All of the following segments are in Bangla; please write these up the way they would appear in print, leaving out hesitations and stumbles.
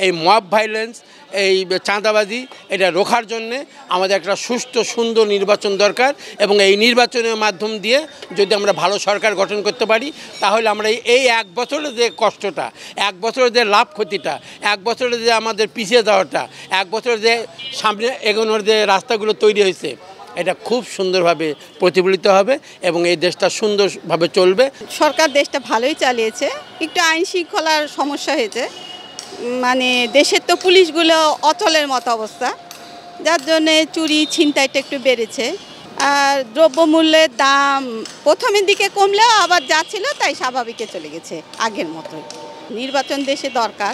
এই মব ভাইলেন্স, এই চাঁদাবাজি, এটা রোখার জন্যে আমাদের একটা সুষ্ঠু সুন্দর নির্বাচন দরকার। এবং এই নির্বাচনের মাধ্যম দিয়ে যদি আমরা ভালো সরকার গঠন করতে পারি, তাহলে আমরা এই 1 বছরের যে কষ্টটা, 1 বছরের যে লাভ ক্ষতিটা, 1 বছরের যে আমাদের পিছিয়ে যাওয়াটা, 1 বছরের যে সামনে এগোনোর যে রাস্তাগুলো তৈরি হয়েছে, এটা খুব সুন্দরভাবে প্রতিফলিত হবে এবং এই দেশটা সুন্দরভাবে চলবে। সরকার দেশটা ভালোই চালিয়েছে, একটু আইন শৃঙ্খলার সমস্যা হয়েছে, মানে দেশের তো পুলিশগুলো অচলের মতো অবস্থা, যার জন্যে চুরি ছিনতাইটা একটু বেড়েছে। আর দ্রব্যমূল্যের দাম প্রথমের দিকে কমলেও আবার যা ছিল তাই স্বাভাবিকে চলে গেছে আগের মতোই। নির্বাচন দেশে দরকার,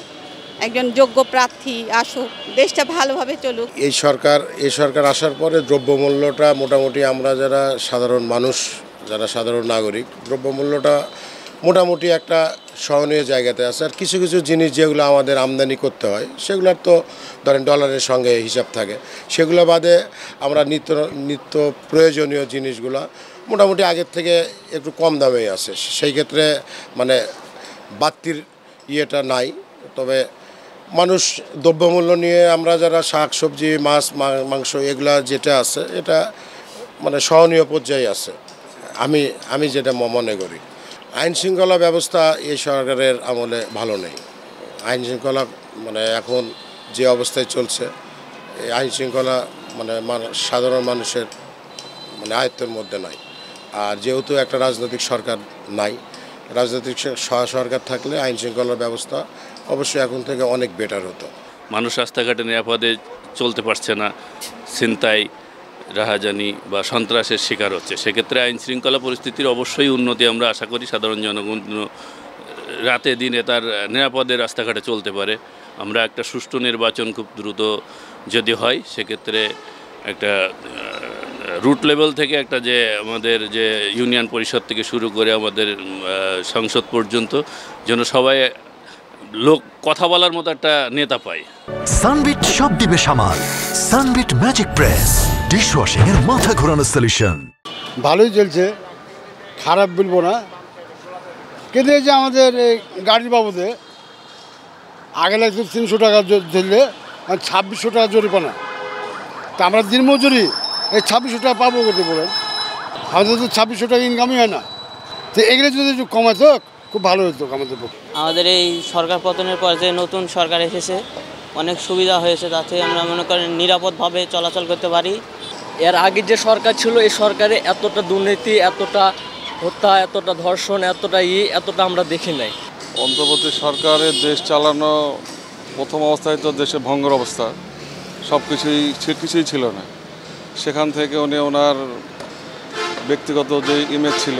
একজন যোগ্য প্রার্থী আসুক, দেশটা ভালোভাবে চলুক। এই সরকার আসার পরে দ্রব্যমূল্যটা মোটামুটি আমরা যারা সাধারণ মানুষ, যারা সাধারণ নাগরিক, দ্রব্যমূল্যটা মোটামুটি একটা সহনীয় জায়গাতে আছে। আর কিছু কিছু জিনিস যেগুলো আমাদের আমদানি করতে হয়, সেগুলোর তো ধরেন ডলারের সঙ্গে হিসাব থাকে, সেগুলো বাদে আমরা নিত্য প্রয়োজনীয় জিনিসগুলো মোটামুটি আগের থেকে একটু কম দামেই আছে। সেই ক্ষেত্রে মানে বাড়তির ইয়েটা নাই। তবে মানুষ দ্রব্যমূল্য নিয়ে আমরা যারা শাক সবজি মাছ মাংস এগুলা যেটা আছে, এটা মানে সহনীয় পর্যায়ে আছে আমি যেটা মনে করি। আইন শৃঙ্খলা ব্যবস্থা এই সরকারের আমলে ভালো নেই। আইন শৃঙ্খলা মানে এখন যে অবস্থায় চলছে, এই আইন শৃঙ্খলা মানে সাধারণ মানুষের মানে আয়ত্তের মধ্যে নাই। আর যেহেতু একটা রাজনৈতিক সরকার নাই, রাজনৈতিক সরকার থাকলে আইন শৃঙ্খলার ব্যবস্থা অবশ্যই এখন থেকে অনেক বেটার হতো। মানুষ রাস্তাঘাটে নিরাপদে চলতে পারছে না, ছিনতাই, রাহাজানি বা সন্ত্রাসের শিকার হচ্ছে। সেক্ষেত্রে আইন শৃঙ্খলা পরিস্থিতির অবশ্যই উন্নতি আমরা আশা করি। সাধারণ জনগণ রাতে দিনে তার নিরাপদে রাস্তাঘাটে চলতে পারে। আমরা একটা সুষ্ঠু নির্বাচন খুব দ্রুত যদি হয়, সেক্ষেত্রে একটা রুট লেভেল থেকে একটা যে আমাদের যে ইউনিয়ন পরিষদ থেকে শুরু করে আমাদের সংসদ পর্যন্ত যেন সবাই লোক কথা বলার মতো একটা নেতা পায়। সানবিট সব দিবে সামাল। সানবিট ম্যাজিক প্রেস ডিশওয়াশিং এর মাথা ঘোরানো সলিউশন। ভালোই চলছে, খারাপ বলবো না, কিন্তু এই যে আমাদের এই গাড়ির বাবদে আগে লাগতো 300 টাকা ধরলে 2600 টাকা জরিমানা। তা আমরা দিনমজুরি এই 2600 টাকা পাবো করতে বলেন, আমাদের তো 2600 টাকা ইনকামই হয় না। তো এগুলো যদি একটু কমাতো খুব ভালো হতো আমাদের পক্ষে। আমাদের এই সরকার পতনের পর যে নতুন সরকার এসেছে, অনেক সুবিধা হয়েছে, তাতে আমরা মনে করেন নিরাপদভাবে চলাচল করতে পারি। এর আগে যে সরকার ছিল, এই সরকারে এতটা দুর্নীতি, এতটা হত্যা, এতটা ধর্ষণ, এতটা আমরা দেখি নাই। অন্তর্বর্তী সরকারের দেশ চালানো প্রথম অবস্থায় তো দেশে ভঙ্গের অবস্থা, সব কিছুই ছিল না। সেখান থেকে উনি ওনার ব্যক্তিগত যে ইমেজ ছিল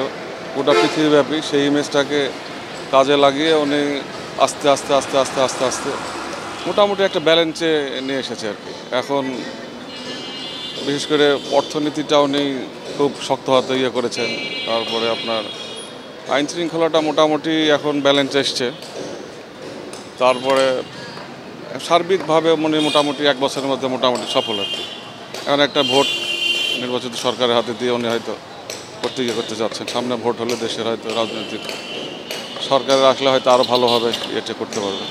গোটা পৃথিবীব্যাপী, সেই ইমেজটাকে কাজে লাগিয়ে উনি আস্তে আস্তে আস্তে আস্তে আস্তে আস্তে মোটামুটি একটা ব্যালেন্সে নিয়ে এসেছে আর কি। এখন বিশেষ করে অর্থনীতিটা উনি খুব শক্ত হাতে করেছেন। তারপরে আপনার আইন শৃঙ্খলাটা মোটামুটি এখন ব্যালেন্স এসছে। তারপরে সার্বিকভাবে উনি মোটামুটি 1 বছরের মধ্যে মোটামুটি সফল আর কি। এখন একটা ভোট নির্বাচিত সরকারের হাতে দিয়ে উনি হয়তো করতে যাচ্ছেন। সামনে ভোট হলে দেশের হয়তো রাজনৈতিক সরকারের আসলে হয়তো আরও ভালোভাবে এটা করতে পারবে।